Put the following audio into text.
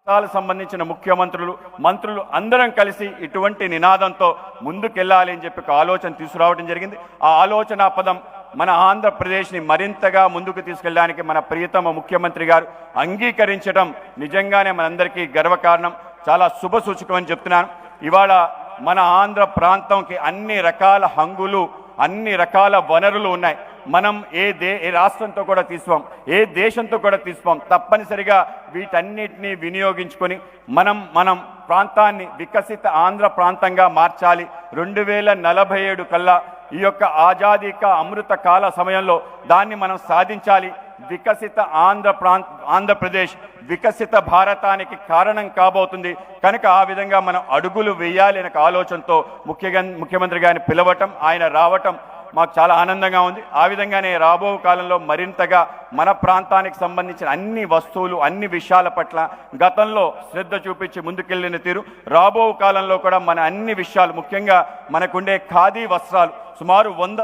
రాష్ట్రాలకు సంబంధించిన ముఖ్యమంత్రులు మంత్రులు అందరం కలిసి ఇటువంటి నినాదంతో ముందుకెళ్లాలి అని చెప్పి ఒక ఆలోచన తీసుకురావడం జరిగింది. ఆ ఆలోచన పదం మన ఆంధ్రప్రదేశ్ని మరింతగా ముందుకు తీసుకెళ్ళడానికి మన ప్రియతమ ముఖ్యమంత్రి గారు అంగీకరించడం నిజంగానే మనందరికీ గర్వకారణం, చాలా శుభ సూచకం అని చెప్తున్నాను. ఇవాళ మన ఆంధ్ర ప్రాంతంకి అన్ని రకాల హంగులు, అన్ని రకాల వనరులు ఉన్నాయి. మనం ఏ రాష్ట్రంతో కూడా తీసుకోం, ఏ దేశంతో కూడా తీసుకోం. తప్పనిసరిగా వీటన్నిటినీ వినియోగించుకొని మనం ప్రాంతాన్ని వికసిత ఆంధ్ర ప్రాంతంగా మార్చాలి. 2047 కల్లా ఈ యొక్క ఆజాదీ కా అమృత కాల సమయంలో దాన్ని మనం సాధించాలి. వికసిత ఆంధ్రప్రదేశ్ వికసిత భారతానికి కారణం కాబోతుంది కనుక ఆ విధంగా మనం అడుగులు వేయాలి అనే ఆలోచనతో ముఖ్యమంత్రి గారిని పిలవటం, ఆయన రావటం మాకు చాలా ఆనందంగా ఉంది. ఆ విధంగానే రాబో కాలంలో మరింతగా మన ప్రాంతానికి సంబంధించిన అన్ని వస్తువులు, అన్ని విషయాల పట్ల గతంలో శ్రద్ధ చూపించి ముందుకెళ్లిన తీరు రాబో కాలంలో కూడా మన అన్ని విషయాలు, ముఖ్యంగా మనకుండే ఖాదీ వస్త్రాలు సుమారు 100